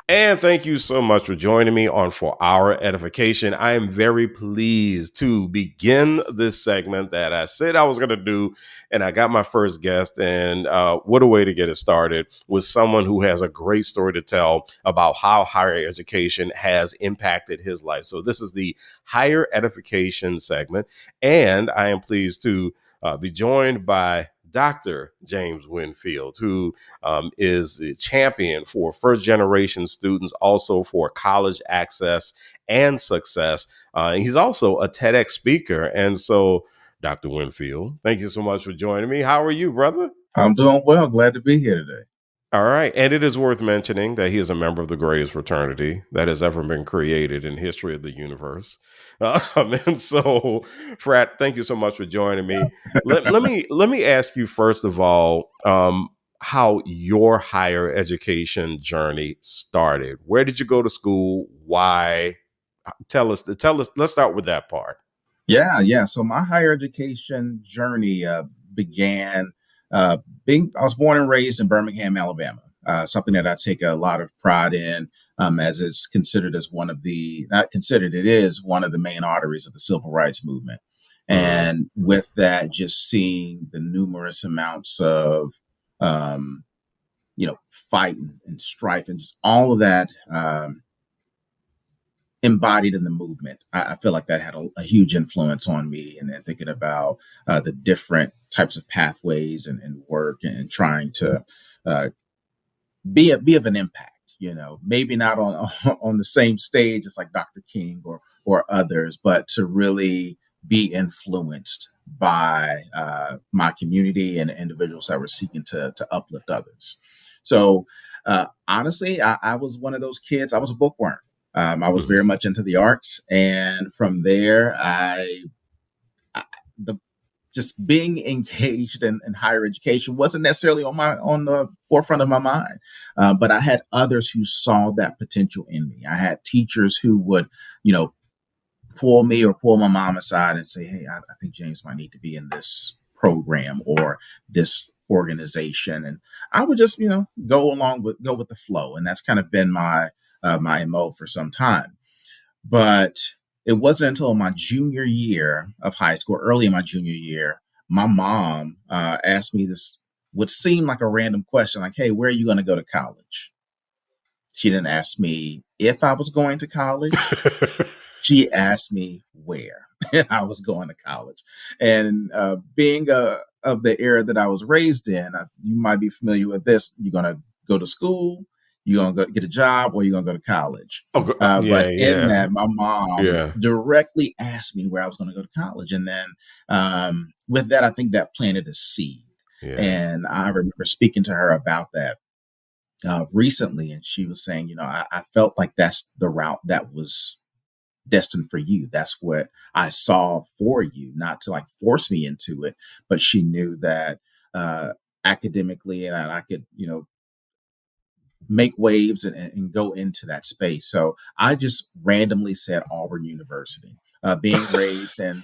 And thank you so much for joining me on For Our Edification. I am very pleased to begin this segment that I said I was going to do. And I got my first guest. And what a way to get it started with someone who has a great story to tell about how higher education has impacted his life. So, this is the Higher Edification segment. And I am pleased to be joined by Dr. James Winfield, who is a champion for first generation students, also for college access and success. And he's also a TEDx speaker. And so, Dr. Winfield, thank you so much for joining me. How are you, brother? I'm doing well. Glad to be here today. All right. And it is worth mentioning that he is a member of the greatest fraternity that has ever been created in history of the universe. And so, Frat, thank you so much for joining me. Let me ask you first of all, how your higher education journey started. Where did you go to school? Why? Tell us. Let's start with that part. Yeah. So my higher education journey began uh, I was born and raised in Birmingham, Alabama. Something that I take a lot of pride in, as it's considered as one of the not considered it is one of the main arteries of the civil rights movement. Mm-hmm. And with that, just seeing the numerous amounts of um, fight and strife and just all of that. Embodied in the movement. I feel like that had a huge influence on me, and then thinking about the different types of pathways and work and trying to uh, be of an impact. Maybe not on on the same stage as like Dr. King or others, but to really be influenced by my community and individuals that were seeking to uplift others. So honestly, I was one of those kids. I was a bookworm. I was very Mm-hmm. much into the arts, and from there, I the just being engaged in higher education wasn't necessarily on the forefront of my mind, but I had others who saw that potential in me. I had teachers who would, you know, pull me or pull my mom aside and say, "Hey, I think James might need to be in this program or this organization," and I would just, go with the flow, and that's kind of been my mo for some time. But it wasn't until my junior year of high school, early in my junior year, my mom asked me this, would seem like a random question, like, "Hey, where are you going to go to college?" She didn't ask me if I was going to college. She asked me where I was going to college. And being of the era that I was raised in, you might be familiar with this. You're going to go to school, you're going to go get a job, or you're going to go to college. Yeah, But in yeah, that, my mom yeah, directly asked me where I was going to go to college. And then with that, I think that planted a seed. yeah. And I remember speaking to her about that recently, and she was saying, I felt like that's the route that was destined for you. That's what I saw for you, not to like force me into it, but she knew that uh, academically and I could, make waves and go into that space. So I just randomly said Auburn University. Being raised in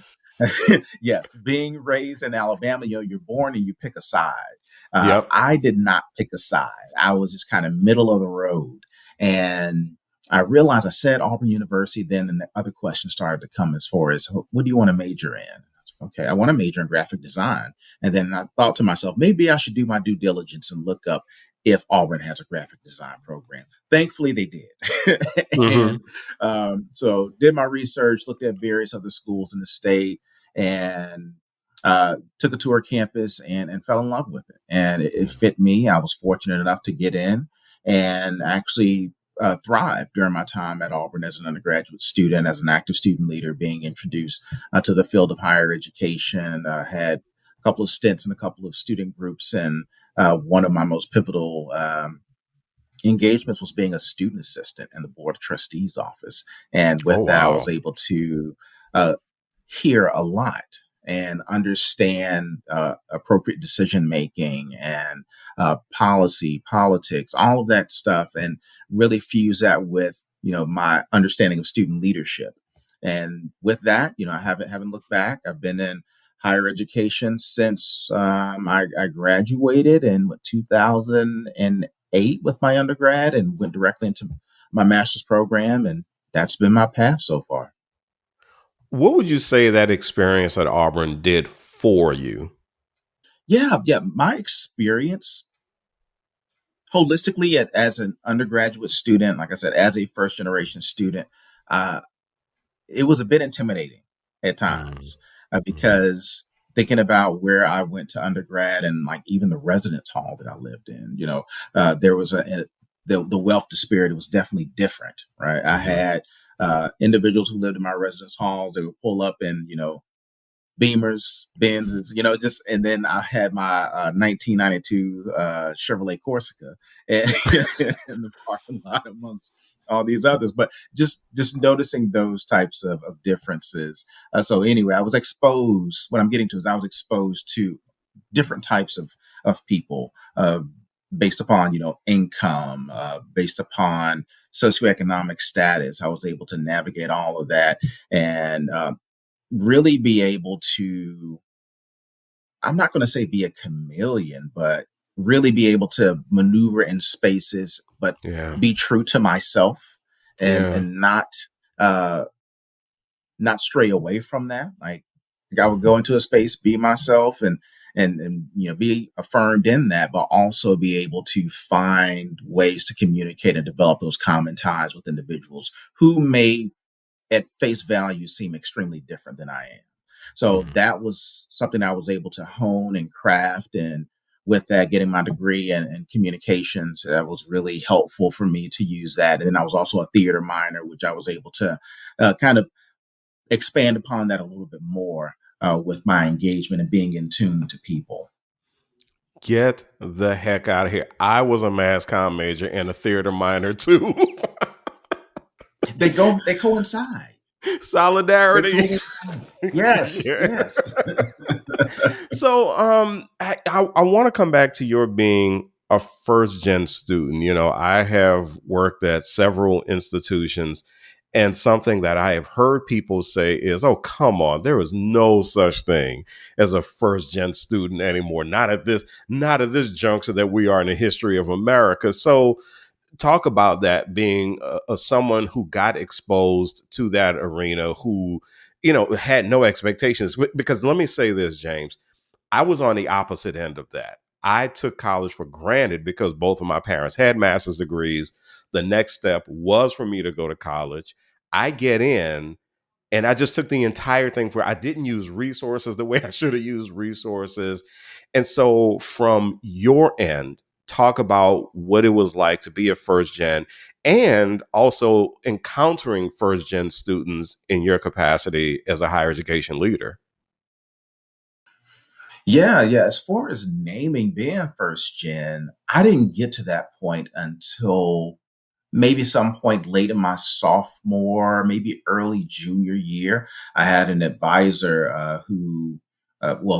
yes, being raised in Alabama, you're born and you pick a side. Yep. I did not pick a side. I was just kind of middle of the road, and I realized I said Auburn University. Then the other questions started to come as far as what do you want to major in? Okay, I want to major in graphic design. And then I thought to myself, maybe I should do my due diligence and look up if Auburn has a graphic design program. Thankfully, they did. Hmm. And so did my research, looked at various other schools in the state, and took a tour of campus and fell in love with it. And it fit me. I was fortunate enough to get in and actually thrive during my time at Auburn as an undergraduate student, as an active student leader, being introduced to the field of higher education. Had a couple of stints in a couple of student groups, and one of my most pivotal engagements was being a student assistant in the board of trustees office. And Oh, with that, I was wow. able to uh, hear a lot and understand appropriate decision making and policy, politics, all of that stuff, and really fuse that with my understanding of student leadership. And with that, I haven't looked back. I've been in higher education since I graduated in 2008 with my undergrad and went directly into my master's program, and that's been my path so far. What would you say that experience at Auburn did for you? Yeah, yeah. My experience holistically as an undergraduate student, like I said, as a first generation student, uh, it was a bit intimidating at Mm, times mhm, because thinking about where I went to undergrad and like even the residence hall that I lived in, there was the wealth disparity was definitely different, right? I mhm. had individuals who lived in my residence halls. They would pull up and Beamers, Benzes, just and then I had my 1992 Chevrolet Corsica and, in the parking lot amongst all these others. But just noticing those types of differences. So anyway, I was exposed. What I'm getting to is I was exposed to different types of people. Based upon income, based upon socioeconomic status, I was able to navigate all of that and really be able to, I'm not going to say be a chameleon, but really be able to maneuver in spaces, but Yeah, be true to myself and yeah. uh not stray away from that. Like I would Mhm, go into a space, be myself and be affirmed in that, but also be able to find ways to communicate and develop those common ties with individuals who may at face value seem extremely different than I am. So mhm. that was something I was able to hone and craft. And with that, getting my degree in communications, that was really helpful for me to use that. And then I was also a theater minor, which I was able to kind of expand upon that a little bit more with my engagement and being in tune to people. Get the heck out of here. I was a mass comm major and a theater minor too. They coincide. They Solidarity. coincide. Yes, Yeah. yes. So I want to come back to your being a first gen student. I have worked at several institutions, and something that I have heard people say is, oh, come on, there is no such thing as a first gen student anymore. Not at this juncture that we are in the history of America. So talk about that, being someone who got exposed to that arena, who had no expectations. Because let me say this, James, I was on the opposite end of that. I took college for granted because both of my parents had master's degrees. The next step was for me to go to college. I get in, and I just took the entire thing for, I didn't use resources the way I should have used resources. And so from your end, talk about what it was like to be a first gen and also encountering first gen students in your capacity as a higher education leader. Yeah, yeah. As far as naming being first gen, I didn't get to that point until maybe some point late in my sophomore, maybe early junior year. I had an advisor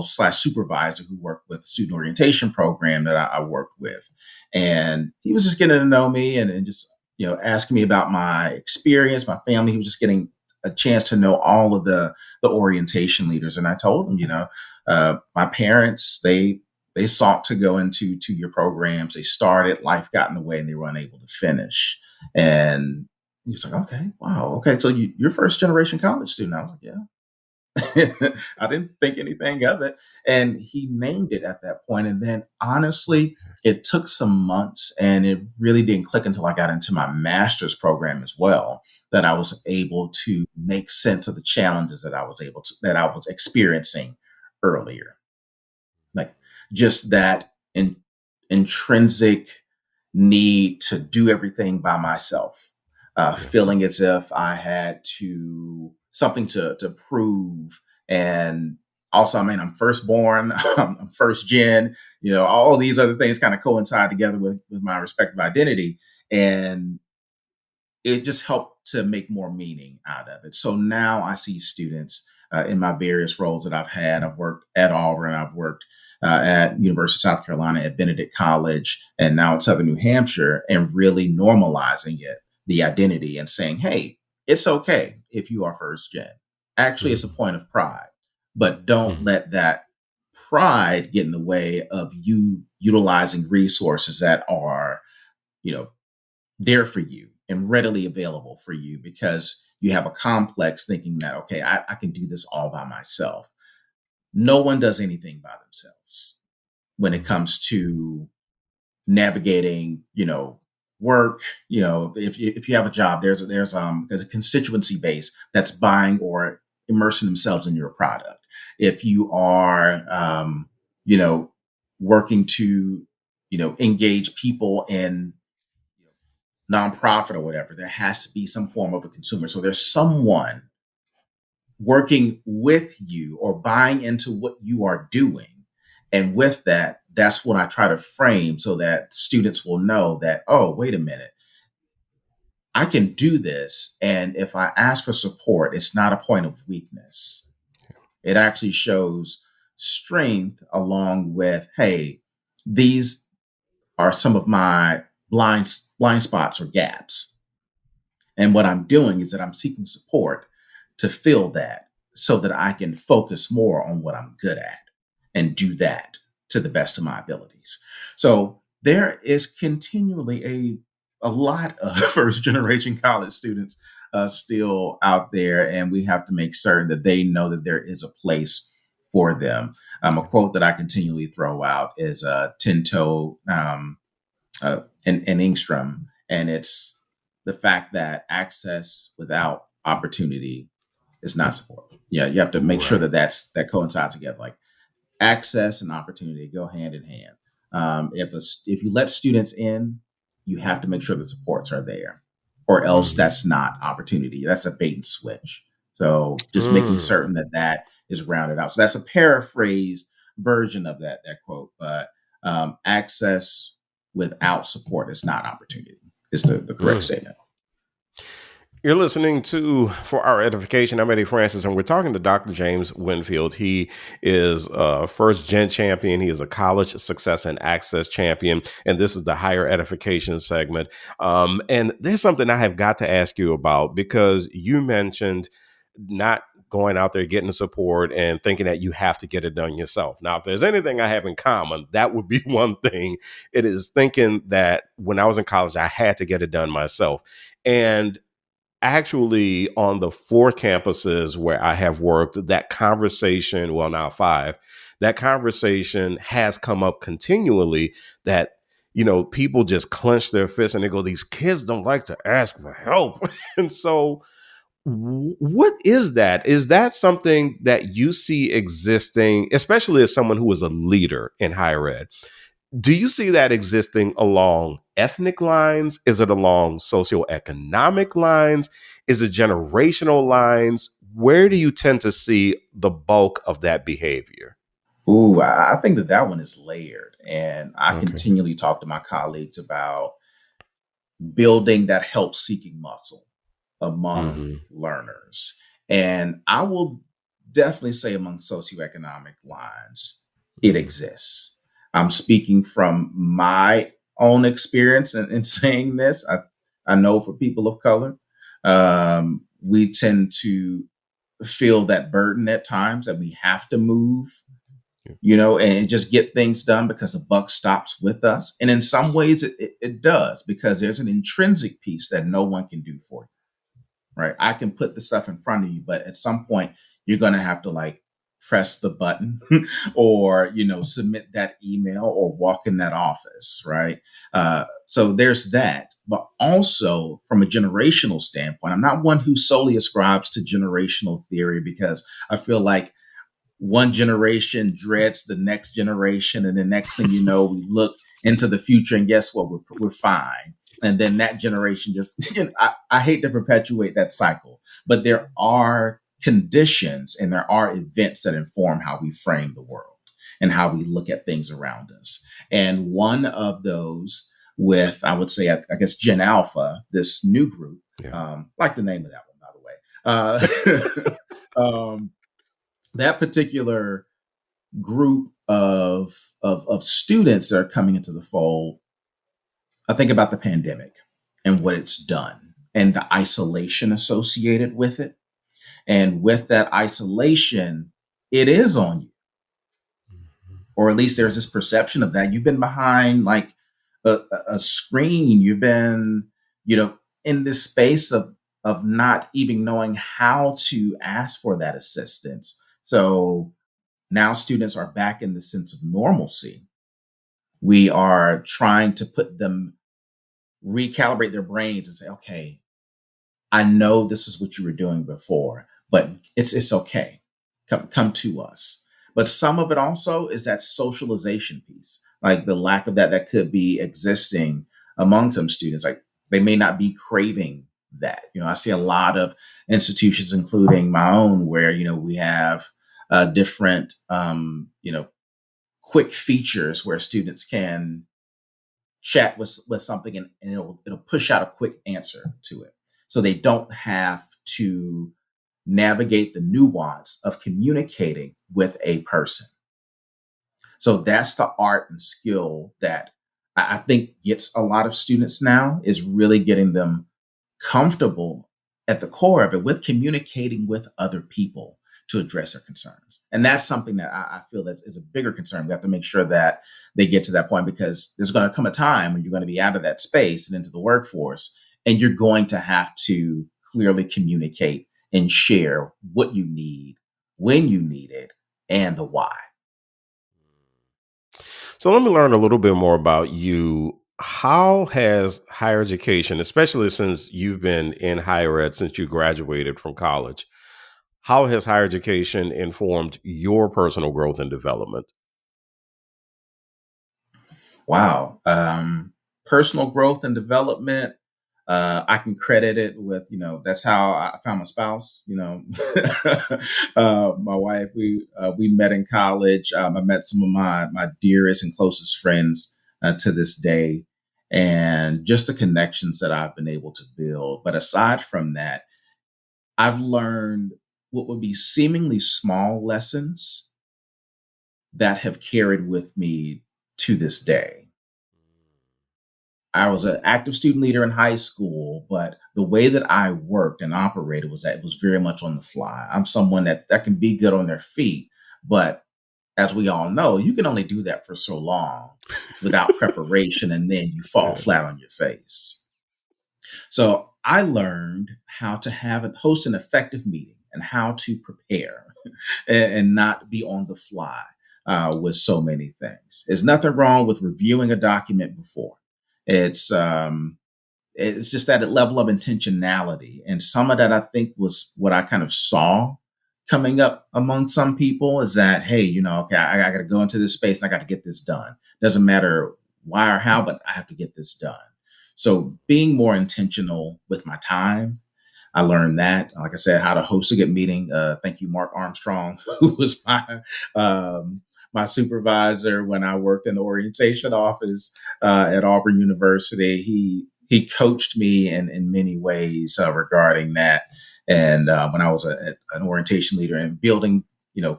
slash supervisor who worked with the student orientation program that I worked with. And he was just getting to know me and just, asking me about my experience, my family. He was just getting a chance to know all of the orientation leaders. And I told him, my parents, they sought to go into 2 year programs. They started, life got in the way, and they were unable to finish. And he was like, okay, wow, okay. So you're first generation college student. I was like, yeah. I didn't think anything of it. And he named it at that point. And then honestly, it took some months and it really didn't click until I got into my master's program as well, that I was able to make sense of the challenges that I was experiencing earlier. Like just that intrinsic need to do everything by myself, Yeah. feeling as if I had to something to prove. And also, I mean, I'm firstborn, I'm first gen, all these other things kind of coincide together with my respective identity. And it just helped to make more meaning out of it. So now I see students in my various roles that I've had. I've worked at Auburn, I've worked at University of South Carolina, at Benedict College, and now at Southern New Hampshire, and really normalizing it, the identity, and saying, hey, it's okay if you are first gen. Actually, it's a Mhm. point of pride, but don't Mhm. let that pride get in the way of you utilizing resources that are, you know, there for you. and readily available for you because you have a complex thinking that, okay, I can do this all by myself. No one does anything by themselves when it Mhm. comes to navigating, work. If you have a job, there's a constituency base that's buying or immersing themselves in your product. If you are, you know, working to, engage people in nonprofit or whatever, there has to be some form of a consumer. So there's someone working with you or buying into what you are doing. And with that, that's what I try to frame so that students will know that, oh, wait a minute, I can do this. And if I ask for support, it's not a point of weakness. It actually shows strength along with, hey, these are some of my blind spots or gaps. And what I'm doing is that I'm seeking support to fill that so that I can focus more on what I'm good at and do that to the best of my abilities. So there is continually a lot of first generation college students still out there, and we have to make certain that they know that there is a place for them. A quote that I continually throw out is Tinto and Ingstrom, and it's the fact that access without opportunity is not support. Yeah, you have to make sure Right. that that coincides together. Like access and opportunity go hand in hand. If you let students in, you have to make sure the supports are there, or else Mhm. that's not opportunity. That's a bait and switch. So just making Mm. certain that that is rounded out. So that's a paraphrased version of that quote, but access without support is not opportunity. Is the correct Mm. statement. You're listening to For Our Edification. I'm Eddie Francis, and we're talking to Dr. James Winfield. He is a first gen champion. He is a college success and access champion. And this is the Higher Edification segment. And there's something I have got to ask you about because you mentioned not going out there getting support and thinking that you have to get it done yourself. Now, if there's anything I have in common, that would be one thing. It is thinking that when I was in college, I had to get it done myself. And actually, on the 4 campuses where I have worked, that conversation, well, now 5, that conversation has come up continually that, people just clench their fists and they go, these kids don't like to ask for help. And so, what is that? Is that something that you see existing, especially as someone who is a leader in higher ed? Do you see that existing along ethnic lines? Is it along socioeconomic lines? Is it generational lines? Where do you tend to see the bulk of that behavior? Ooh, I think that one is layered, and I Okay. continually talk to my colleagues about building that help seeking muscle among Hmm. learners. And I will definitely say among socioeconomic lines, it Hmm. exists. I'm speaking from my own experience in saying this. I know for people of color, we tend to feel that burden at times that we have to move, and just get things done because the buck stops with us. And in some ways, it does because there's an intrinsic piece that no one can do for you, right? I can put the stuff in front of you, but at some point, you're going to have to like press the button or, submit that email or walk in that office, right? So there's that. But also from a generational standpoint, I'm not one who solely ascribes to generational theory because I feel like one generation dreads the next generation, and the next thing you know, we look into the future, and guess what? We're fine. And then that generation just, I hate to perpetuate that cycle, but there are conditions and there are events that inform how we frame the world and how we look at things around us. And one of those, with I would say, I guess Gen Alpha, this new group, Yeah. like the name of that one, by the way. That particular group of students that are coming into the fold, I think about the pandemic and what it's done and the isolation associated with it. And with that isolation, it is on you, or at least there's this perception of that. You've been behind like a screen. You've been, you know, in this space of not even knowing how to ask for that assistance. So now students are back in the sense of normalcy. We are trying to put them recalibrate their brains and say, okay, I know this is what you were doing before, but it's okay. Come to us. But some of it also is that socialization piece, like the lack of that could be existing among some students. Like they may not be craving that. I see a lot of institutions, including my own, where we have different quick features where students can chat with something, and it'll push out a quick answer to it. So they don't have to navigate the nuance of communicating with a person. So that's the art and skill that I think gets a lot of students now, is really getting them comfortable at the core of it with communicating with other people to address their concerns. And that's something that I feel that is a bigger concern. We have to make sure that they get to that point, because there's going to come a time when you're going to be out of that space and into the workforce, and you're going to have to clearly communicate and share what you need, when you need it, and the why. So let me learn a little bit more about you. How has higher education, especially since you've been in higher ed since you graduated from college, how has higher education informed your personal growth and development? Wow. Personal growth and development. I can credit it with, that's how I found my spouse. My wife. We met in college. I met some of my dearest and closest friends to this day, and just the connections that I've been able to build. But aside from that, I've learned what would be seemingly small lessons that have carried with me to this day. I was an active student leader in high school, but the way that I worked and operated was that it was very much on the fly. I'm someone that can be good on their feet, but as we all know, you can only do that for so long without preparation, and then you fall Yes. flat on your face. So I learned how to host an effective meeting and how to prepare and not be on the fly with so many things. There's nothing wrong with reviewing a document before. It's um, it's just that level of intentionality, and some of that I think was what I kind of saw coming up among some people, is that, hey, okay, I got to go into this space and I got to get this done. Doesn't matter why or how, but I have to get this done. So being more intentional with my time, I learned that, like I said, how to host a good meeting. Thank you, Mark Armstrong, who was my supervisor when I worked in the orientation office at Auburn University. He coached me in many ways regarding that. And when I was an orientation leader, and building,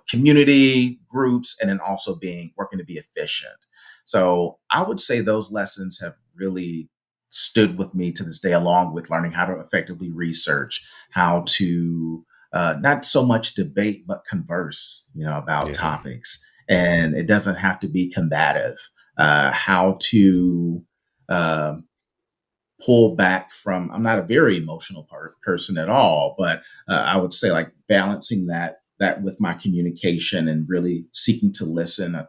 community groups, and then also being working to be efficient. So I would say those lessons have really stood with me to this day, along with learning how to effectively research, how to not so much debate, but converse, about Yeah. topics. And it doesn't have to be combative. How to um, pull back from. I'm not a very emotional person at all, but I would say, like, balancing that with my communication and really seeking to listen. I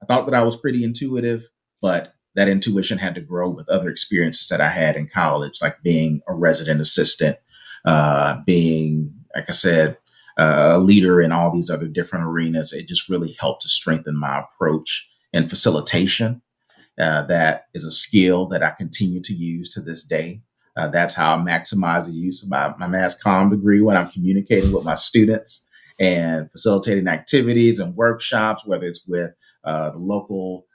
thought that I was pretty intuitive, but that intuition had to grow with other experiences that I had in college, like being a resident assistant, being, like I said, a leader in all these other different arenas. It just really helped to strengthen my approach and facilitation. That is a skill that I continue to use to this day. That's how I maximize the use of my mass comm degree when I'm communicating with my students and facilitating activities and workshops, whether it's with the local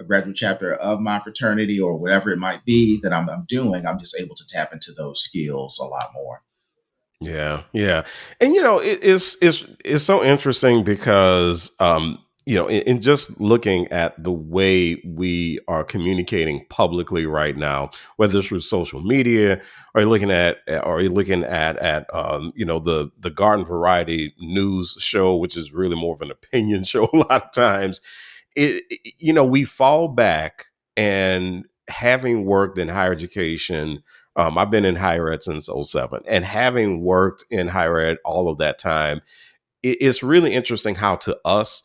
graduate chapter of my fraternity or whatever it might be that I'm doing. I'm just able to tap into those skills a lot more. Yeah, yeah, and it's so interesting because in just looking at the way we are communicating publicly right now, whether it's through social media, or you're looking at the Garden Variety news show, which is really more of an opinion show a lot of times. We fall back and having worked in higher education, I've been in higher ed since '07, and having worked in higher ed all of that time, it's really interesting how to us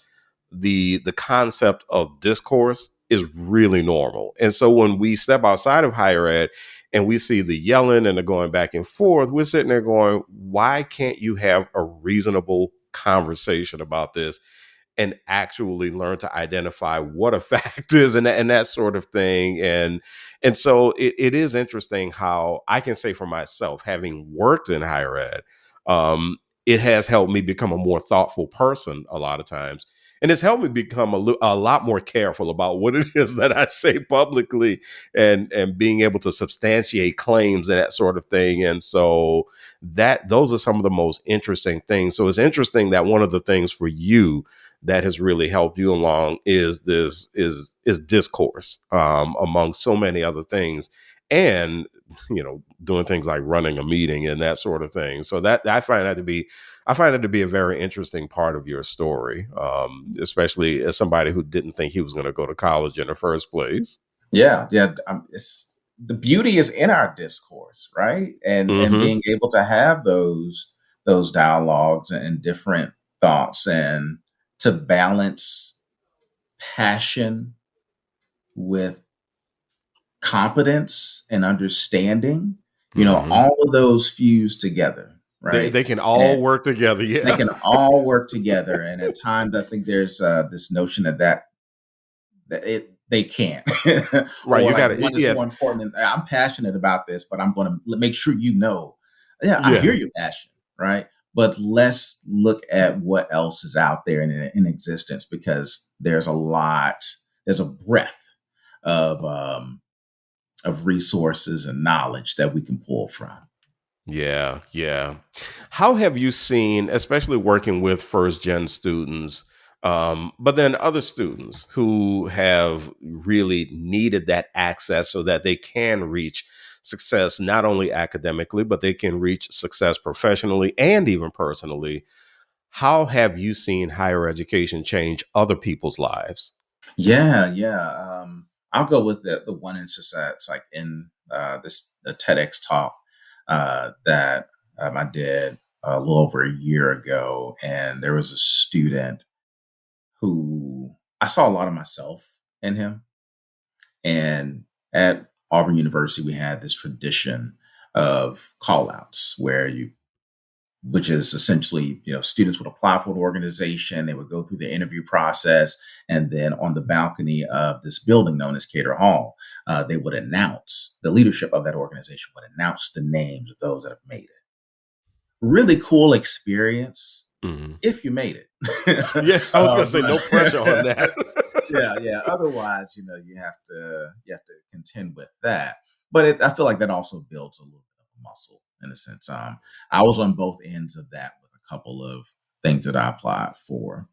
the concept of discourse is really normal. And so when we step outside of higher ed and we see the yelling and the going back and forth, we're sitting there going, why can't you have a reasonable conversation about this and actually learn to identify what a fact is, and that sort of thing. And so it is interesting how I can say for myself, having worked in higher ed, um, it has helped me become a more thoughtful person a lot of times. And it's helped me become a lot more careful about what it is that I say publicly, and being able to substantiate claims and that sort of thing. And so that those are some of the most interesting things. So it's interesting that one of the things for you that has really helped you along is this is discourse, among so many other things, and doing things like running a meeting and that sort of thing. So that I find that to be a very interesting part of your story, especially as somebody who didn't think he was going to go to college in the first place. Yeah, yeah. It's the beauty is in our discourse, right? And Hmm. being able to have those dialogues and different thoughts, and to balance passion with competence and understanding. Hmm. All of those fuse together, right? They can all And work together. they Yeah. can all work together. And at times, I think there's this notion that they can't, Right. or You got like to. one is Yeah. more important. I'm passionate about this, but I'm going to make sure you know. Yeah, I hear Yeah. your passion, right? But let's look at what else is out there in existence, because there's a lot. There's a breadth of resources and knowledge that we can pull from. Yeah, yeah. How have you seen, especially working with first gen students, but then other students who have really needed that access so that they can reach success, not only academically, but they can reach success professionally and even personally? How have you seen higher education change other people's lives? Yeah, yeah. I'll go with the one instance that's like in this the TEDx talk that I did a little over a year ago, and there was a student who I saw a lot of myself in him. And at Auburn University, we had this tradition of call outs where you which is essentially, students would apply for an organization, they would go through the interview process, and then on the balcony of this building known as Cater Hall, they would announce the leadership of that organization would announce the names of those that have made it. Really cool experience Mhm. if you made it. Yeah, I was gonna say no pressure on But that. yeah, yeah. Otherwise, you have to contend with that. But I feel like that also builds a little bit of muscle in a sense. I was on both ends of that with a couple of things that I applied for.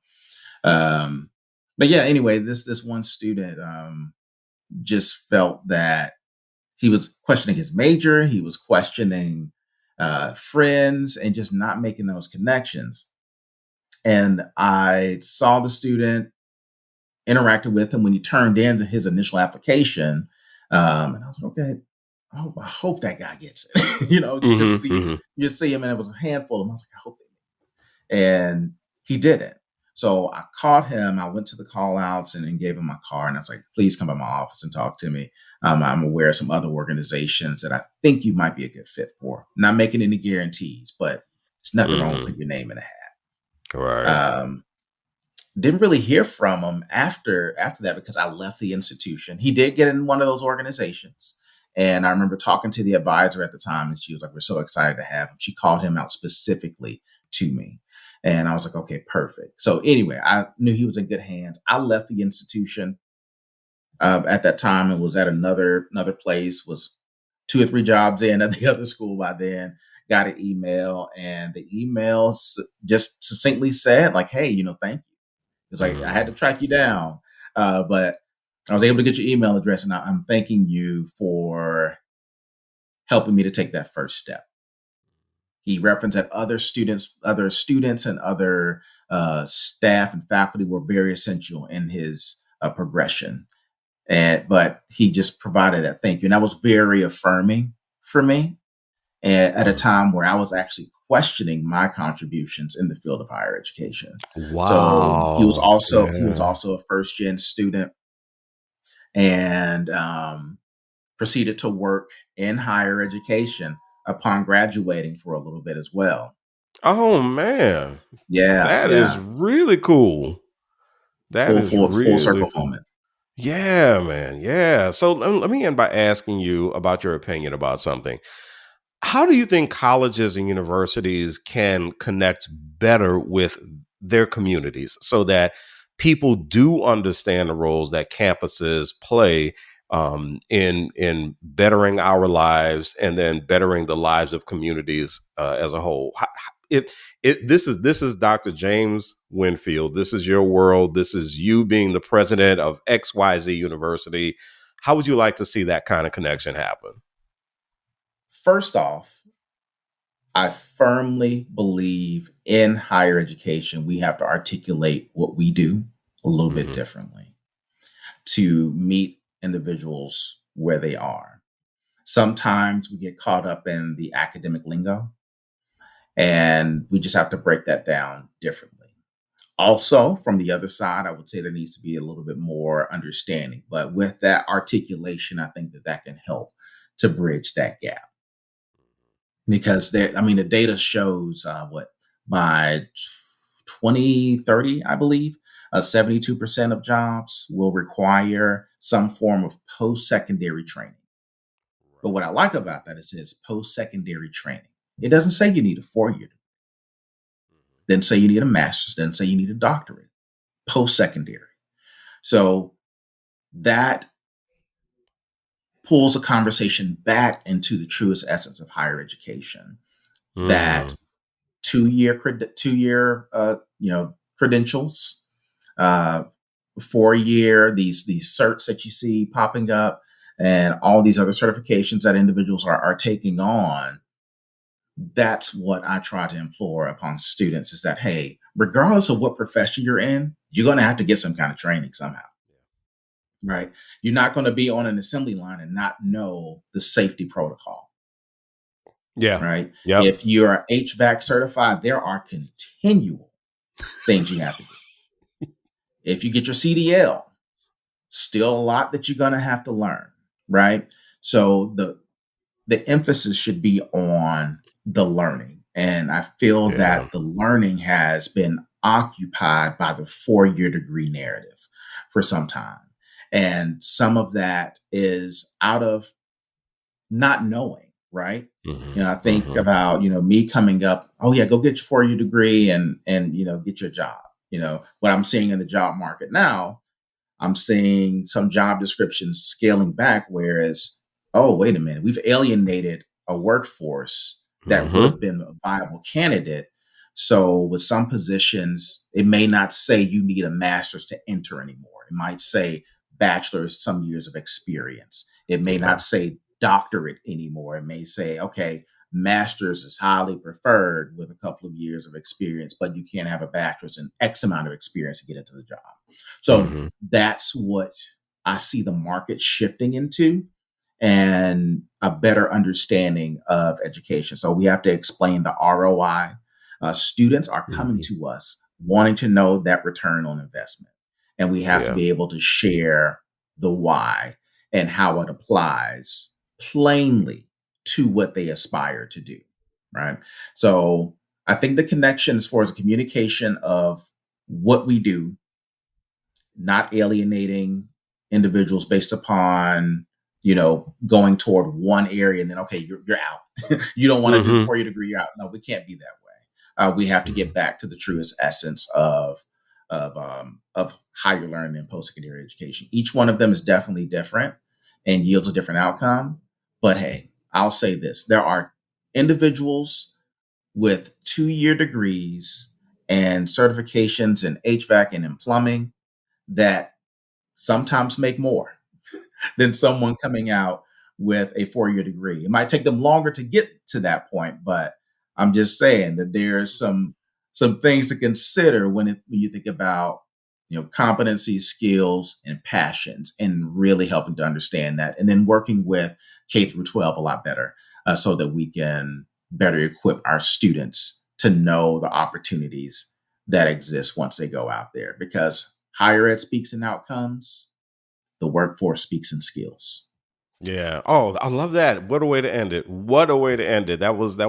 Um, but yeah, anyway, this one student just felt that he was questioning his major, he was questioning friends, and just not making those connections. And I saw the student, interacted with him when he turned in his initial application. And I was like, okay, I hope that guy gets it. You just Hmm. see Hmm. you see him, and it was a handful of them. I was like, I hope and he didn't. So I caught him. I went to the call outs and gave him my card. And I was like, please come by my office and talk to me. I'm aware of some other organizations that I think you might be a good fit for. Not making any guarantees, but it's nothing wrong with Hmm. putting your name in a Right. hat. Didn't really hear from him after that because I left the institution. He did get in one of those organizations. And I remember talking to the advisor at the time, and she was like, we're so excited to have him. She called him out specifically to me. And I was like, okay, perfect. So anyway, I knew he was in good hands. I left the institution at that time and was at another place, was 2 or 3 jobs in at the other school by then. Got an email, and the email just succinctly said, like, hey, thank you. It's like I had to Mm. track you down, but I was able to get your email address, and I'm thanking you for helping me to take that first step. He referenced that other students, and other staff and faculty were very essential in his progression. but he just provided that thank you. And that was very affirming for me at a Mm. time where I was actually questioning my contributions in the field of higher education. So Wow. he was Yeah. also a first gen student, and proceeded to work in higher education upon graduating for a little bit as well. Oh man. Yeah, That is yeah, really cool. That is full really circle cool. moment. Yeah, man. Yeah. So let me end by asking you about your opinion about something. How do you think colleges and universities can connect better with their communities so that people do understand the roles that campuses play in bettering our lives and then bettering the lives of communities as a whole? This is Dr. James Winfield. This is your world. This is you being the president of XYZ University. How would you like to see that kind of connection happen? First off, I firmly believe in higher education, we have to articulate what we do a little bit Hmm. differently to meet individuals where they are. Sometimes we get caught up in the academic lingo, and we just have to break that down differently. Also, from the other side, I would say there needs to be a little bit more understanding. But with that articulation, I think that that can help to bridge that gap because there, I mean, the data shows what by 2030, I believe, 72% of jobs will require some form of post secondary training. But what I like about that is it says post secondary training. It doesn't say you need a 4 year, then say you need a master's, then say you need a doctorate, post secondary. So that pulls a conversation back into the truest essence of higher education. Mm, That 2 year 2 year credentials, uh, 4 year these certs that you see popping up, and all these other certifications that individuals are taking on. That's what I try to implore upon students is that hey, regardless of what profession you're in, you're going to have to get some kind of training somehow. Right. You're not going to be on an assembly line and not know the safety protocol. yeah. Right. Yep. If you're HVAC certified, there are continual things you have to do. If you get your CDL, still a lot that you're going to have to learn. Right. So the emphasis should be on the learning. And I feel Yeah. that the learning has been occupied by the 4 year degree narrative for some time. And some of that is out of not knowing, right? Hmm. I think Hmm. about, me coming up, oh yeah, go get your 4 year degree and get your job. What I'm seeing in the job market now, I'm seeing some job descriptions scaling back, whereas, oh, wait a minute, we've alienated a workforce that would Hmm. have been a viable candidate. So, with some positions, it may not say you need a master's to enter anymore. It might say bachelor's, some years of experience. It may Okay. not say doctorate anymore. It may say, okay, master's is highly preferred with a couple of years of experience, but you can't have a bachelor's and X amount of experience to get into the job. So Hmm. that's what I see the market shifting into and a better understanding of education. So we have to explain the ROI. Students are coming Hmm. to us wanting to know that return on investment. And we have to Yeah. be able to share the why and how it applies plainly to what they aspire to do. Right. So I think the connection as far as the communication of what we do, not alienating individuals based upon going toward one area and then okay you're out. You don't want to do the Hmm. 4 year degree, you're out. No, we can't be that way. We have to get Hmm. back to the truest essence of higher learning and post-secondary education. Each one of them is definitely different and yields a different outcome, but hey, I'll say this: there are individuals with 2 year degrees and certifications in HVAC and in plumbing that sometimes make more than someone coming out with a 4 year degree. It might take them longer to get to that point, but I'm just saying that there's some things to consider when you think about competencies, skills, and passions, and really helping to understand that, and then working with K through 12 a lot better, so that we can better equip our students to know the opportunities that exist once they go out there. Because higher ed speaks in outcomes, the workforce speaks in skills. Yeah. Oh, I love that. What a way to end it. What a way to end it. That was the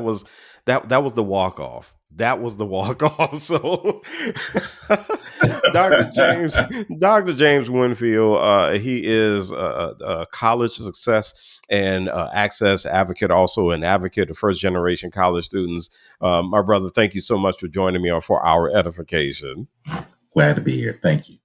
walk off. That was the walk off. So Dr. James, Dr. James Winfield, he is a college success and access advocate, also an advocate of first generation college students. My brother, thank you so much for joining me on For Our Edification. Glad to be here. Thank you.